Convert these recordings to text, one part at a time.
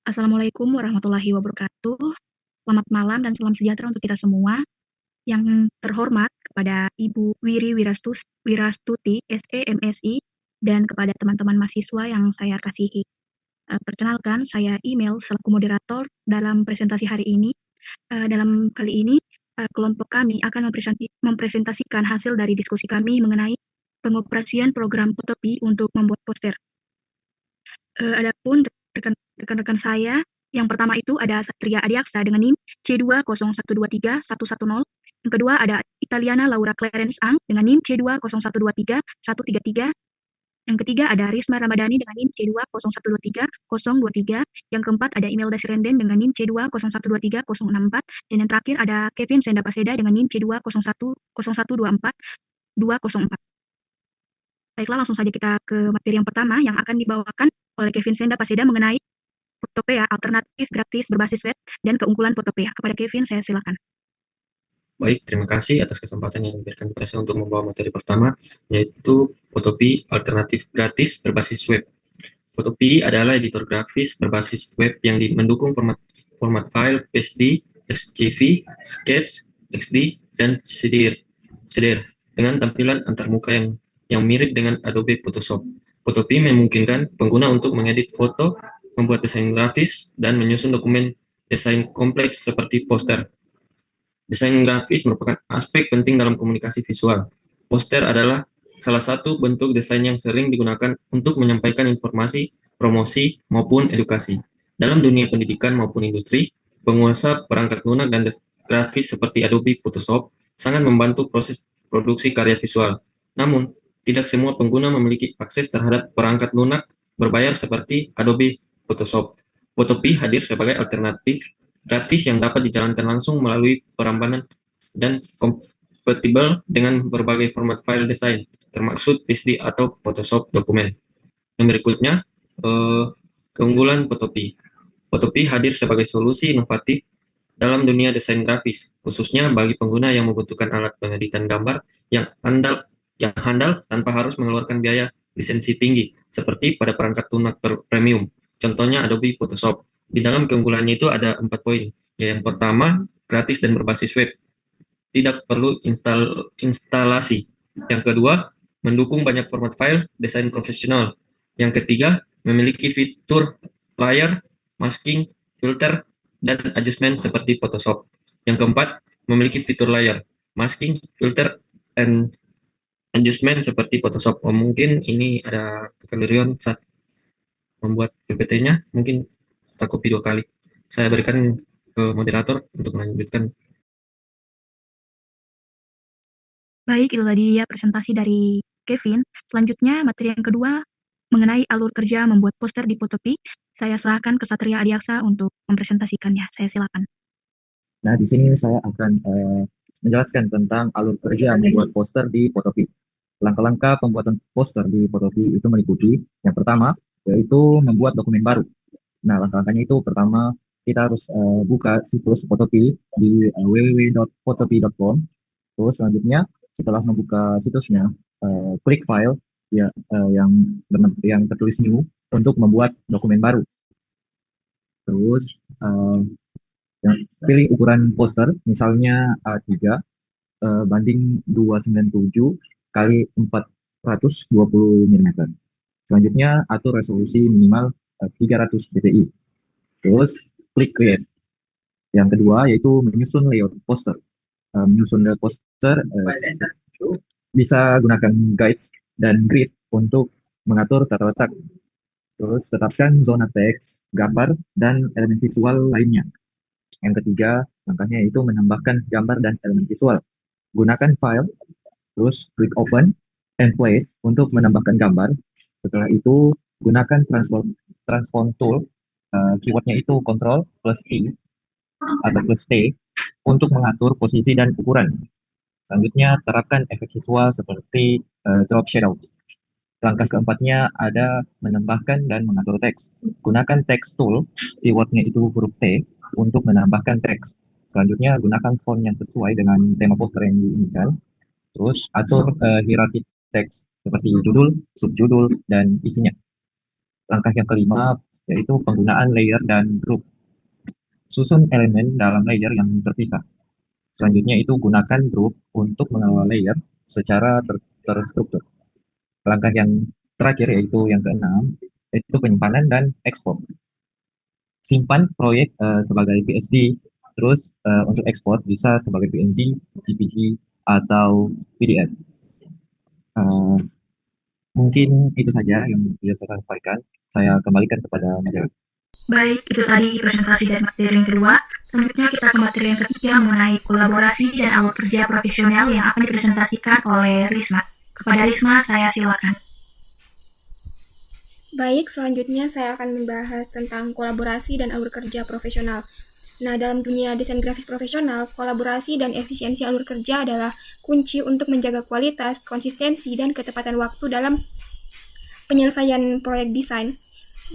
Assalamualaikum warahmatullahi wabarakatuh. Selamat malam dan salam sejahtera untuk kita semua. Yang terhormat kepada Ibu Wirastuti, SE, MSI, dan kepada teman-teman mahasiswa yang saya kasihi. Perkenalkan, saya Email selaku moderator dalam presentasi hari ini. Dalam kali ini, kelompok kami akan mempresentasikan hasil dari diskusi kami mengenai pengoperasian program Fotopi untuk membuat poster. Adapun rekan-rekan saya, yang pertama itu ada Satria Adiaksa dengan NIM C201231110. Yang kedua ada Italiana Laura Clarence Ang dengan NIM C201231133. Yang ketiga ada Risma Ramadhani dengan NIM C201231023. Yang keempat ada Imelda Sirenden dengan NIM C201231064. Dan yang terakhir ada Kevin Senda Paseda dengan NIM C201024204. Baiklah, langsung saja kita ke materi yang pertama yang akan dibawakan oleh Kevin Senda Paseda mengenai Photopea, alternatif gratis berbasis web, dan keunggulan Photopea. Kepada Kevin, saya silakan. Baik, terima kasih atas kesempatan yang diberikan kepada saya untuk membawa materi pertama, yaitu Photopea alternatif gratis berbasis web. Photopea adalah editor grafis berbasis web yang mendukung format file PSD, XJV, Sketch, XD, dan CDR dengan tampilan antarmuka yang mirip dengan Adobe Photoshop. Photopea memungkinkan pengguna untuk mengedit foto, membuat desain grafis, dan menyusun dokumen desain kompleks seperti poster. Desain grafis merupakan aspek penting dalam komunikasi visual. Poster adalah salah satu bentuk desain yang sering digunakan untuk menyampaikan informasi, promosi, maupun edukasi. Dalam dunia pendidikan maupun industri, penguasa perangkat lunak dan grafis seperti Adobe Photoshop sangat membantu proses produksi karya visual. Namun, tidak semua pengguna memiliki akses terhadap perangkat lunak berbayar seperti Adobe Photoshop. Photopea hadir sebagai alternatif gratis yang dapat dijalankan langsung melalui perambanan dan kompatibel dengan berbagai format file desain, termasuk PSD atau Photoshop dokumen. Yang berikutnya, keunggulan Photopea. Photopea hadir sebagai solusi inovatif dalam dunia desain grafis, khususnya bagi pengguna yang membutuhkan alat pengeditan gambar yang handal tanpa harus mengeluarkan biaya lisensi tinggi, seperti pada perangkat lunak premium. Contohnya Adobe Photoshop. Di dalam keunggulannya itu ada 4 poin. Yang pertama, gratis dan berbasis web. Tidak perlu instalasi. Yang kedua, mendukung banyak format file desain profesional. Yang ketiga, memiliki fitur layar, masking, filter, dan adjustment seperti Photoshop. Yang keempat, memiliki fitur layar, masking, filter, dan adjustment seperti Photoshop. Mungkin ini ada kekeliruan saat membuat PPT-nya, mungkin tak copy 2 kali. Saya berikan ke moderator untuk melanjutkan. Baik, itu tadi ya presentasi dari Kevin. Selanjutnya, materi yang kedua mengenai alur kerja membuat poster di Photopea. Saya serahkan ke Satria Adiaksa untuk mempresentasikannya. Saya silakan. Nah, di sini saya akan menjelaskan tentang alur kerja membuat poster di Photopea. Langkah-langkah pembuatan poster di Photopea itu meliputi yang pertama, yaitu membuat dokumen baru. Nah, langkah-langkahnya itu pertama, kita harus buka situs Photopea di www.photopea.com. Terus selanjutnya, setelah membuka situsnya, klik file ya, yang tertulis new untuk membuat dokumen baru. Terus pilih ukuran poster, misalnya A3 banding 297 kali 420 mm. Selanjutnya, atur resolusi minimal 300 dpi. Terus, klik create. Yang kedua, yaitu menyusun layout poster. Menyusun layout poster bisa gunakan guides dan grid untuk mengatur tata letak. Terus, tetapkan zona teks, gambar, dan elemen visual lainnya. Yang ketiga, langkahnya yaitu menambahkan gambar dan elemen visual. Gunakan file, terus klik open and place untuk menambahkan gambar. Setelah itu, gunakan transform tool, keywordnya itu Ctrl plus T atau plus T untuk mengatur posisi dan ukuran. Selanjutnya, terapkan efek visual seperti drop shadow. Langkah keempatnya ada menambahkan dan mengatur teks. Gunakan text tool, keywordnya itu huruf T, untuk menambahkan teks. Selanjutnya, gunakan font yang sesuai dengan tema poster yang diinginkan. Terus, atur hierarki teks seperti judul, subjudul, dan isinya. Langkah yang kelima yaitu penggunaan layer dan group. Susun elemen dalam layer yang terpisah. Selanjutnya itu gunakan group untuk mengelola layer secara terstruktur. Langkah yang terakhir yaitu yang keenam, yaitu penyimpanan dan ekspor. Simpan proyek sebagai PSD, terus untuk ekspor bisa sebagai PNG, JPG, atau PDF. Eh, Mungkin itu saja yang bisa saya sampaikan. Saya kembalikan kepada moderator. Baik, itu tadi presentasi dari materi yang kedua. Selanjutnya kita ke materi yang ketiga mengenai kolaborasi dan awal kerja profesional yang akan dipresentasikan oleh Risma. Kepada Risma, saya silakan. Baik, selanjutnya saya akan membahas tentang kolaborasi dan alur kerja profesional. Nah, dalam dunia desain grafis profesional, kolaborasi dan efisiensi alur kerja adalah kunci untuk menjaga kualitas, konsistensi, dan ketepatan waktu dalam penyelesaian proyek desain.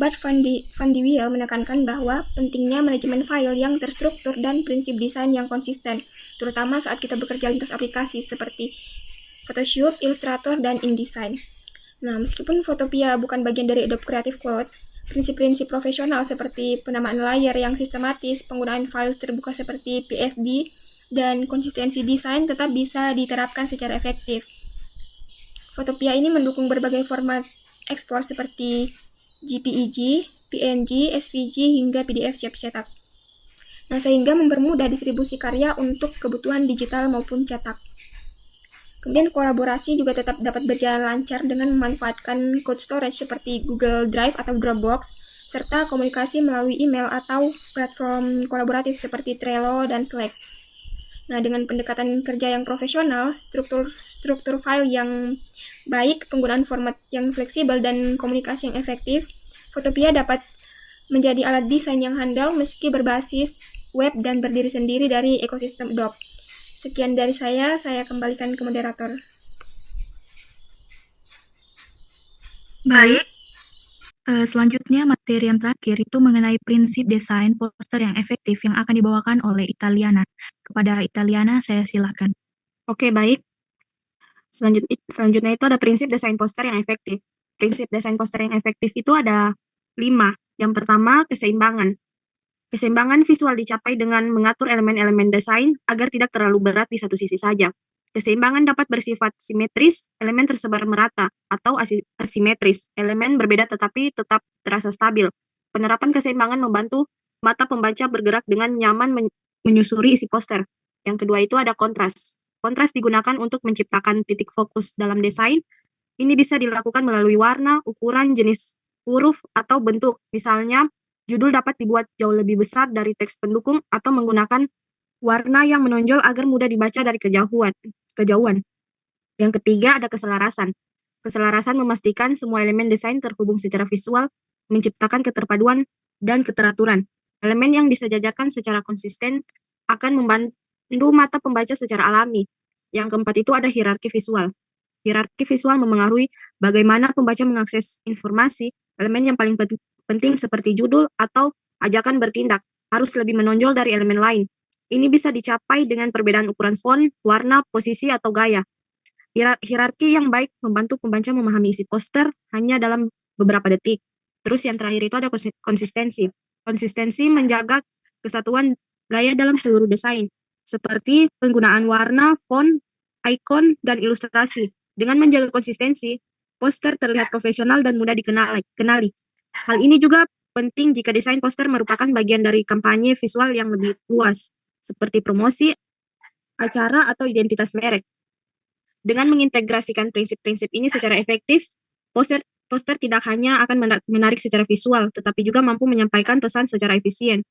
Bart van de Wiel menekankan bahwa pentingnya manajemen file yang terstruktur dan prinsip desain yang konsisten, terutama saat kita bekerja lintas aplikasi seperti Photoshop, Illustrator, dan InDesign. Nah, meskipun Photopea bukan bagian dari Adobe Creative Cloud, prinsip-prinsip profesional seperti penamaan layer yang sistematis, penggunaan file terbuka seperti PSD, dan konsistensi desain tetap bisa diterapkan secara efektif. Photopea ini mendukung berbagai format ekspor seperti JPEG, PNG, SVG, hingga PDF siap cetak. Nah, sehingga mempermudah distribusi karya untuk kebutuhan digital maupun cetak. Kemudian kolaborasi juga tetap dapat berjalan lancar dengan memanfaatkan cloud storage seperti Google Drive atau Dropbox, serta komunikasi melalui email atau platform kolaboratif seperti Trello dan Slack. Nah, dengan pendekatan kerja yang profesional, struktur file yang baik, penggunaan format yang fleksibel, dan komunikasi yang efektif, Photopea dapat menjadi alat desain yang handal meski berbasis web dan berdiri sendiri dari ekosistem Adobe. Sekian dari saya kembalikan ke moderator. Baik, selanjutnya materi yang terakhir itu mengenai prinsip desain poster yang efektif yang akan dibawakan oleh Italiana. Kepada Italiana, saya silakan. Oke, baik. Selanjutnya itu ada prinsip desain poster yang efektif. Prinsip desain poster yang efektif itu ada 5. Yang pertama, keseimbangan. Keseimbangan visual dicapai dengan mengatur elemen-elemen desain agar tidak terlalu berat di satu sisi saja. Keseimbangan dapat bersifat simetris, elemen tersebar merata, atau asimetris, elemen berbeda tetapi tetap terasa stabil. Penerapan keseimbangan membantu mata pembaca bergerak dengan nyaman menyusuri isi poster. Yang kedua itu ada kontras. Kontras digunakan untuk menciptakan titik fokus dalam desain. Ini bisa dilakukan melalui warna, ukuran, jenis huruf, atau bentuk. Misalnya, judul dapat dibuat jauh lebih besar dari teks pendukung atau menggunakan warna yang menonjol agar mudah dibaca dari kejauhan. Yang ketiga ada keselarasan. Keselarasan memastikan semua elemen desain terhubung secara visual, menciptakan keterpaduan dan keteraturan. Elemen yang disejajarkan secara konsisten akan membantu mata pembaca secara alami. Yang keempat itu ada hierarki visual. Hierarki visual memengaruhi bagaimana pembaca mengakses informasi. Elemen yang paling penting seperti judul atau ajakan bertindak harus lebih menonjol dari elemen lain. Ini bisa dicapai dengan perbedaan ukuran font, warna, posisi, atau gaya. Hierarki yang baik membantu pembaca memahami isi poster hanya dalam beberapa detik. Terus yang terakhir itu ada konsistensi. Konsistensi menjaga kesatuan gaya dalam seluruh desain, seperti penggunaan warna, font, ikon, dan ilustrasi. Dengan menjaga konsistensi, poster terlihat profesional dan mudah dikenali. Hal ini juga penting jika desain poster merupakan bagian dari kampanye visual yang lebih luas, seperti promosi, acara, atau identitas merek. Dengan mengintegrasikan prinsip-prinsip ini secara efektif, poster tidak hanya akan menarik secara visual, tetapi juga mampu menyampaikan pesan secara efisien.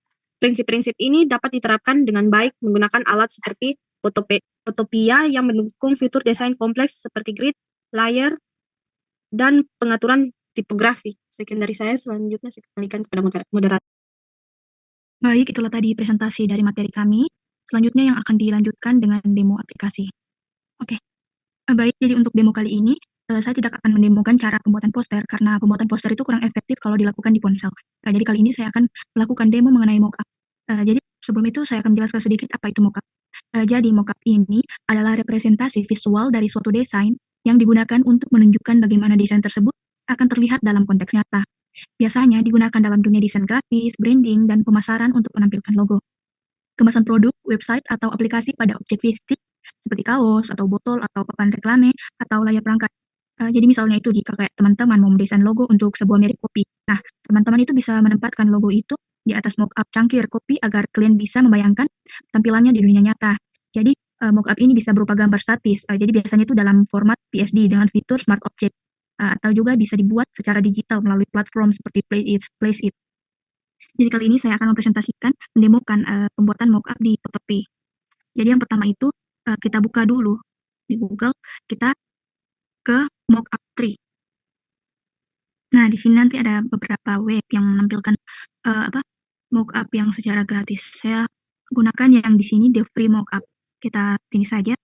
Prinsip-prinsip ini dapat diterapkan dengan baik menggunakan alat seperti Photopea yang mendukung fitur desain kompleks seperti grid, layer, dan pengaturan tipografi. Sekian dari saya, selanjutnya saya kembalikan kepada moderator. Baik, itulah tadi presentasi dari materi kami. Selanjutnya yang akan dilanjutkan dengan demo aplikasi. Oke, baik, jadi untuk demo kali ini, saya tidak akan mendemokan cara pembuatan poster, karena pembuatan poster itu kurang efektif kalau dilakukan di ponsel. Jadi kali ini saya akan melakukan demo mengenai mockup. Jadi sebelum itu saya akan menjelaskan sedikit apa itu mockup. Jadi mockup ini adalah representasi visual dari suatu desain yang digunakan untuk menunjukkan bagaimana desain tersebut akan terlihat dalam konteks nyata. Biasanya digunakan dalam dunia desain grafis, branding, dan pemasaran untuk menampilkan logo. Kemasan produk, website, atau aplikasi pada objek fisik seperti kaos, atau botol, atau papan reklame, atau layar perangkat. Jadi misalnya itu jika kayak teman-teman mau mendesain logo untuk sebuah merek kopi. Nah, teman-teman itu bisa menempatkan logo itu di atas mockup cangkir kopi agar klien bisa membayangkan tampilannya di dunia nyata. Jadi, mockup ini bisa berupa gambar statis, jadi biasanya itu dalam format PSD dengan fitur Smart Object, atau juga bisa dibuat secara digital melalui platform seperti Placeit. Jadi kali ini saya akan mendemokan pembuatan mockup di Photopea. Jadi yang pertama itu kita buka dulu di Google, kita ke mockup tree. Nah, di sini nanti ada beberapa web yang menampilkan mockup yang secara gratis. Saya gunakan yang di sini, The Free Mockup. Kita pilih saja.